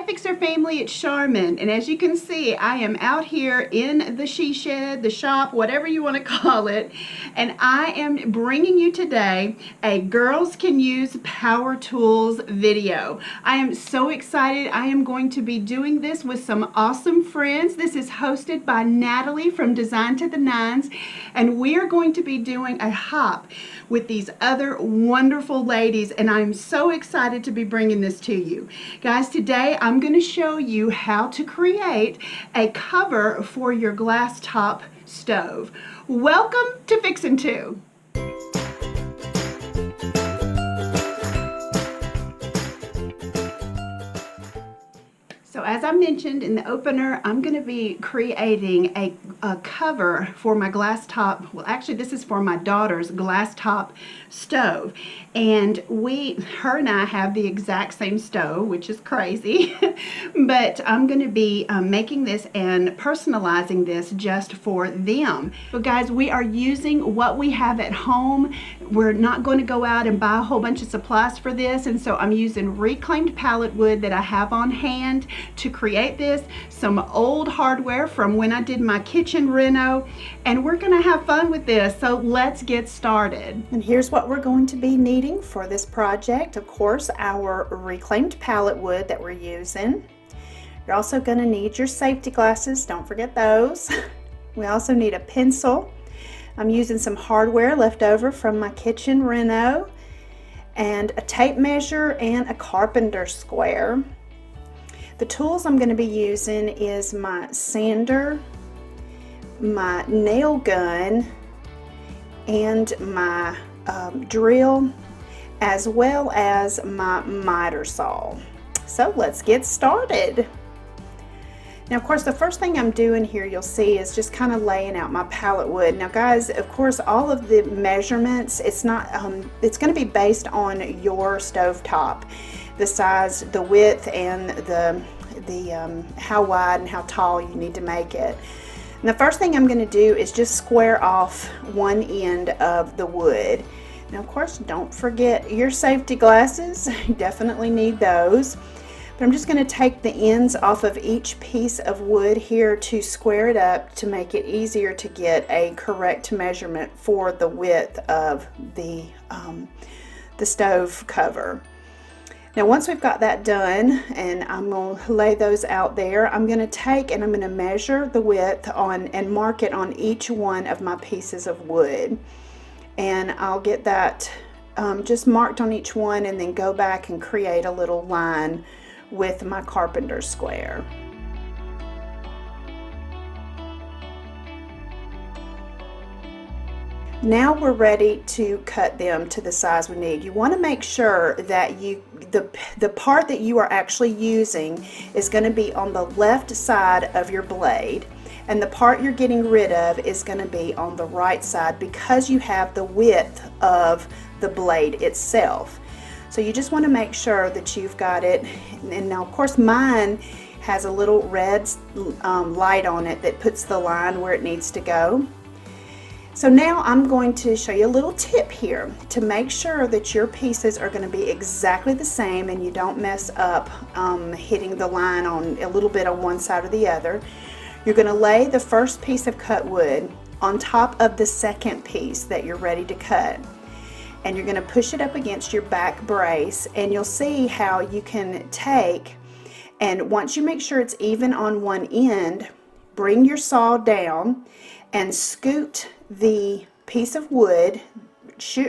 Fixer family, it's Charmin, and as you can see, I am out here in the she shed, the shop, whatever you want to call it, and I am bringing you today a Girls Can Use Power Tools video. I am so excited. I am going to be doing this with some awesome friends. This is hosted by NataLee from Design to the Nines, and we are going to be doing a hop with these other wonderful ladies, and I'm so excited to be bringing this to you. Guys, today I'm going to show you how to create a cover for your glass top stove. Welcome to Fixin' 2. So as I mentioned in the opener, I'm going to be creating a cover for my glass top. Well, actually, this is for my daughter's glass top stove. And her and I have the exact same stove, which is crazy. But I'm going to be making this and personalizing this just for them. So guys, we are using what we have at home. We're not going to go out and buy a whole bunch of supplies for this. And so I'm using reclaimed pallet wood that I have on hand to create this, some old hardware from when I did my kitchen reno, and we're gonna have fun with this. So let's get started. And here's what we're going to be needing for this project. Of course, our reclaimed pallet wood that we're using. You're also gonna need your safety glasses, don't forget those. We also need a pencil. I'm using some hardware left over from my kitchen reno, and a tape measure and a carpenter square. The tools I'm going to be using is my sander, my nail gun, and my drill, as well as my miter saw. So let's get started. Now, of course, the first thing I'm doing here, you'll see, is just kind of laying out my pallet wood. Now, guys, of course, all of the measurements, it's going to be based on your stove top. The size, the width, and the how wide and how tall you need to make it. And the first thing I'm going to do is just square off one end of the wood. Now, of course, don't forget your safety glasses. You definitely need those. But I'm just going to take the ends off of each piece of wood here to square it up to make it easier to get a correct measurement for the width of the stove cover. Now, once we've got that done, and I'm going to lay those out there, I'm going to take and I'm going to measure the width and mark it on each one of my pieces of wood. And I'll get that just marked on each one, and then go back and create a little line with my carpenter square. Now we're ready to cut them to the size we need. You want to make sure that the part that you are actually using is going to be on the left side of your blade, and the part you're getting rid of is going to be on the right side, because you have the width of the blade itself. So you just want to make sure that you've got it. And now, of course, mine has a little red light on it that puts the line where it needs to go. So now I'm going to show you a little tip here to make sure that your pieces are going to be exactly the same and you don't mess up hitting the line on a little bit on one side or the other. You're going to lay the first piece of cut wood on top of the second piece that you're ready to cut. And you're going to push it up against your back brace, and you'll see how you can take, and once you make sure it's even on one end, bring your saw down and scoot the piece of wood,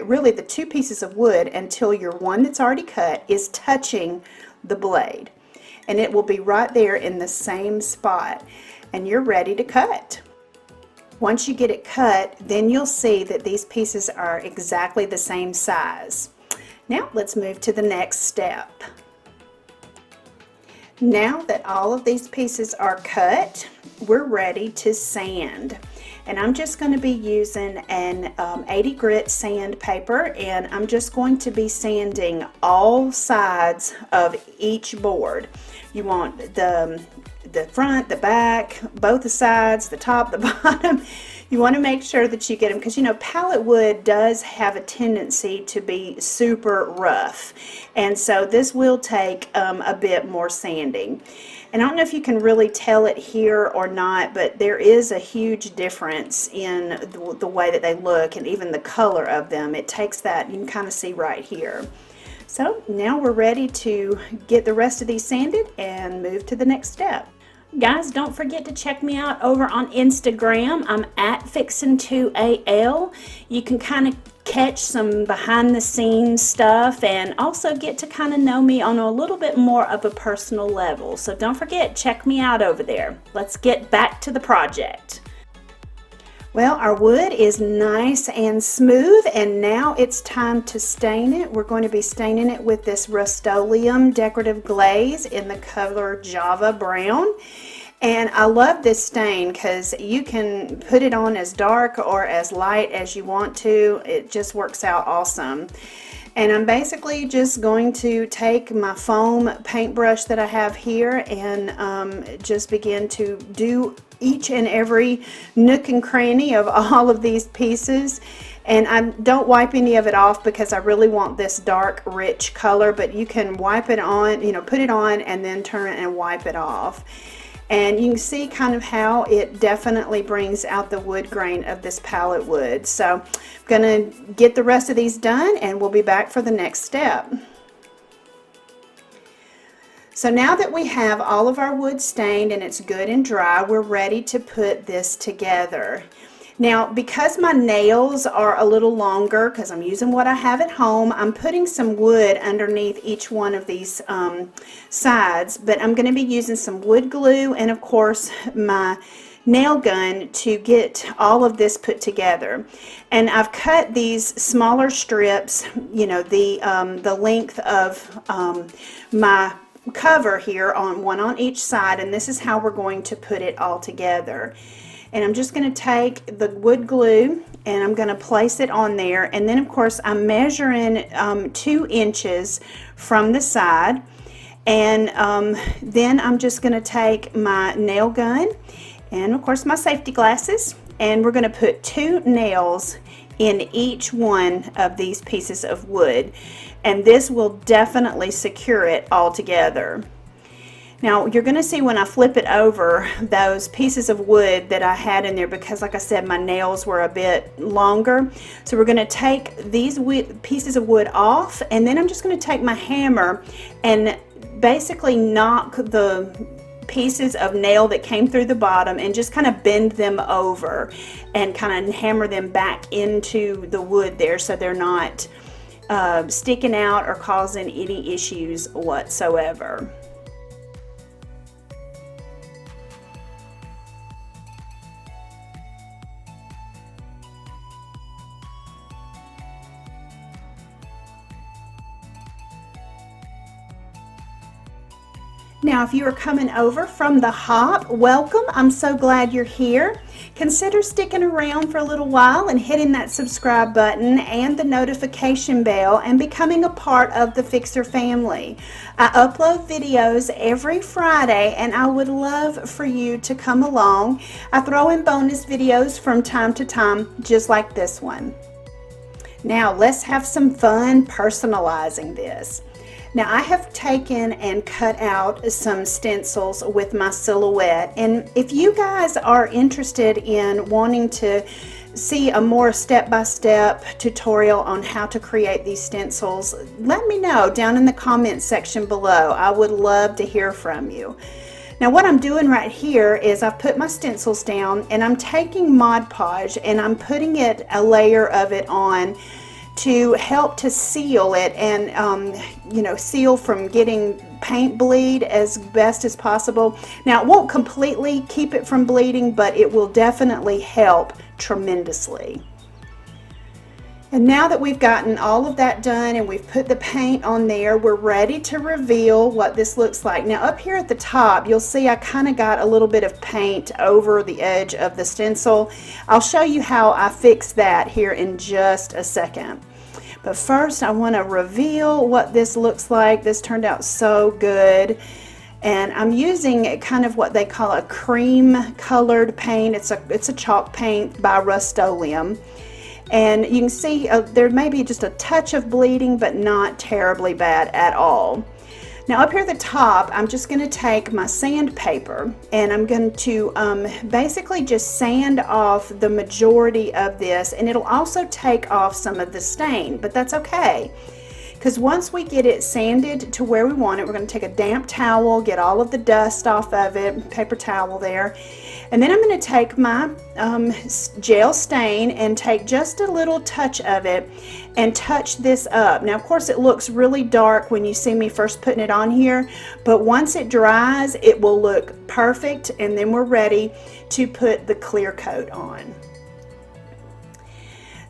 really the two pieces of wood, until your one that's already cut is touching the blade, and it will be right there in the same spot, and you're ready to cut. Once you get it cut, then you'll see that these pieces are exactly the same size. Now let's move to the next step. Now that all of these pieces are cut, we're ready to sand. And I'm just going to be using an 80 grit sandpaper, and I'm just going to be sanding all sides of each board. You want the front, the back, both the sides, the top, the bottom. You want to make sure that you get them, because you know pallet wood does have a tendency to be super rough, and so this will take a bit more sanding. And I don't know if you can really tell it here or not, but there is a huge difference in the way that they look and even the color of them. It takes that, you can kind of see right here. So now we're ready to get the rest of these sanded and move to the next step. Guys, don't forget to check me out over on Instagram. I'm at Fixin2AL. You can kind of catch some behind the scenes stuff and also get to kind of know me on a little bit more of a personal level. So don't forget, check me out over there. Let's get back to the project. Well, our wood is nice and smooth, and now it's time to stain it. We're going to be staining it with this Rust-Oleum decorative glaze in the color Java Brown. And I love this stain because you can put it on as dark or as light as you want to. It just works out awesome. And I'm basically just going to take my foam paintbrush that I have here and just begin to do each and every nook and cranny of all of these pieces. And I don't wipe any of it off because I really want this dark rich color, but you can wipe it on, you know, put it on and then turn it and wipe it off. And you can see kind of how it definitely brings out the wood grain of this pallet wood. So I'm going to get the rest of these done and we'll be back for the next step. So now that we have all of our wood stained and it's good and dry, we're ready to put this together. Now, because my nails are a little longer, because I'm using what I have at home, I'm putting some wood underneath each one of these sides, but I'm going to be using some wood glue and of course my nail gun to get all of this put together. And I've cut these smaller strips, you know, the length of my cover here, on one on each side, and this is how we're going to put it all together. And I'm just going to take the wood glue and I'm going to place it on there, and then of course I'm measuring 2 inches from the side, and then I'm just going to take my nail gun and of course my safety glasses, and we're going to put 2 nails in each one of these pieces of wood, and this will definitely secure it all together. Now you're going to see when I flip it over those pieces of wood that I had in there, because like I said my nails were a bit longer. So we're going to take these pieces of wood off, and then I'm just going to take my hammer and basically knock the pieces of nail that came through the bottom and just kind of bend them over and kind of hammer them back into the wood there so they're not sticking out or causing any issues whatsoever. Now, if you are coming over from the hop, welcome. I'm so glad you're here. Consider sticking around for a little while and hitting that subscribe button and the notification bell and becoming a part of the Fixer family. I upload videos every Friday and I would love for you to come along. I throw in bonus videos from time to time, just like this one. Now, let's have some fun personalizing this. Now I have taken and cut out some stencils with my silhouette, and if you guys are interested in wanting to see a more step-by-step tutorial on how to create these stencils, let me know down in the comment section below. I would love to hear from you. Now what I'm doing right here is I've put my stencils down and I'm taking Mod Podge and I'm putting it, a layer of it on, to help to seal it and you know, seal from getting paint bleed as best as possible. Now it won't completely keep it from bleeding, but it will definitely help tremendously. And now that we've gotten all of that done and we've put the paint on there, we're ready to reveal what this looks like. Now up here at the top, you'll see I kind of got a little bit of paint over the edge of the stencil. I'll show you how I fix that here in just a second. But first I want to reveal what this looks like. This turned out so good. And I'm using kind of what they call a cream colored paint. It's a chalk paint by Rust-Oleum. And you can see there may be just a touch of bleeding, but not terribly bad at all. Now up here at the top, I'm just going to take my sandpaper and I'm going to basically just sand off the majority of this, and it'll also take off some of the stain, but that's okay. Because once we get it sanded to where we want it, we're going to take a damp towel, get all of the dust off of it, paper towel there. And then I'm going to take my gel stain and take just a little touch of it and touch this up. Now, of course, it looks really dark when you see me first putting it on here, but once it dries, it will look perfect, and then we're ready to put the clear coat on.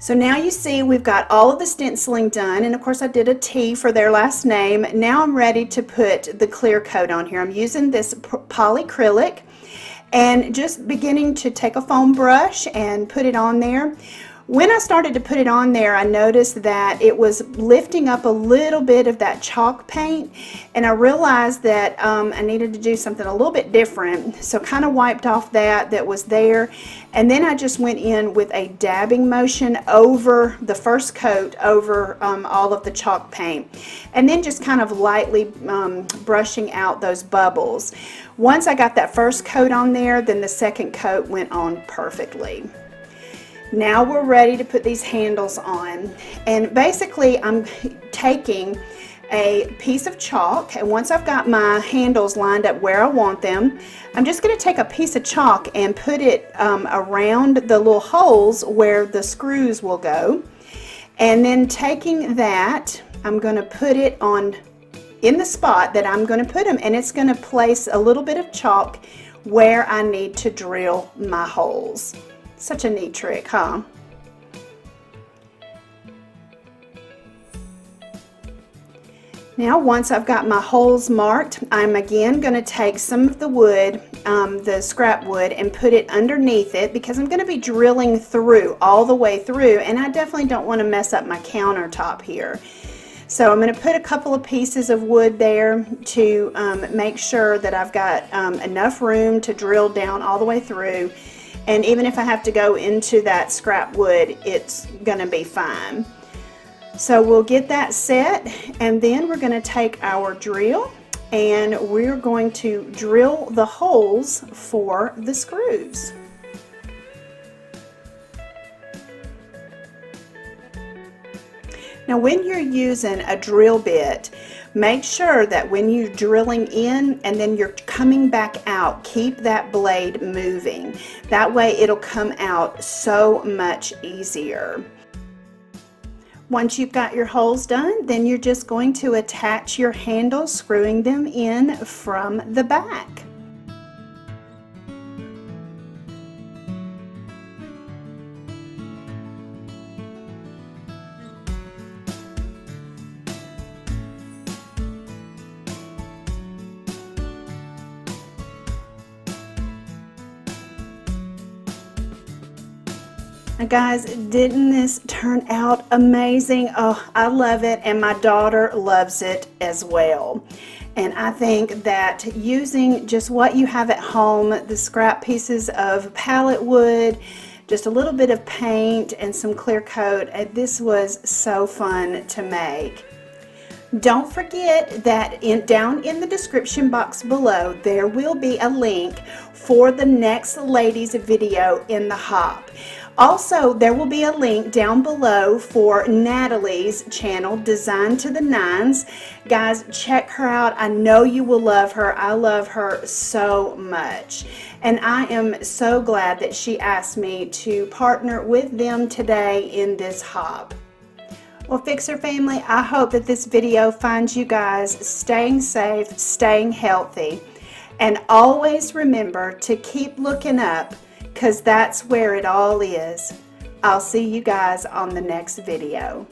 So now you see we've got all of the stenciling done, and of course I did a T for their last name. Now I'm ready to put the clear coat on here. I'm using this polyacrylic and just beginning to take a foam brush and put it on there. When I started to put it on there, I noticed that it was lifting up a little bit of that chalk paint, and I realized that I needed to do something a little bit different. So kind of wiped off that was there, and then I just went in with a dabbing motion over the first coat over all of the chalk paint, and then just kind of lightly brushing out those bubbles. Once I got that first coat on there, then the second coat went on perfectly. Now we're ready to put these handles on, and basically I'm taking a piece of chalk, and once I've got my handles lined up where I want them, I'm just going to take a piece of chalk and put it around the little holes where the screws will go, and then taking that, I'm going to put it on in the spot that I'm going to put them, and it's going to place a little bit of chalk where I need to drill my holes. Such a neat trick, huh? Now once I've got my holes marked, I'm again going to take some of the wood, the scrap wood, and put it underneath it, because I'm going to be drilling through all the way through, and I definitely don't want to mess up my countertop here. So I'm going to put a couple of pieces of wood there to make sure that I've got enough room to drill down all the way through. And even if I have to go into that scrap wood, it's going to be fine. So we'll get that set, and then we're going to take our drill and we're going to drill the holes for the screws. Now when you're using a drill bit, make sure that when you're drilling in and then you're coming back out, keep that blade moving. That way it'll come out so much easier. Once you've got your holes done, then you're just going to attach your handles, screwing them in from the back. Now guys, didn't this turn out amazing? Oh, I love it, and my daughter loves it as well. And I think that using just what you have at home, the scrap pieces of pallet wood, just a little bit of paint and some clear coat, this was so fun to make. Don't forget that down in the description box below, there will be a link for the next ladies video in the hop. Also, there will be a link down below for NataLee's channel, Design to the Nines. Guys, check her out. I know you will love her. I love her so much. And I am so glad that she asked me to partner with them today in this hop. Well, Fixer family, I hope that this video finds you guys staying safe, staying healthy, and always remember to keep looking up, because that's where it all is. I'll see you guys on the next video.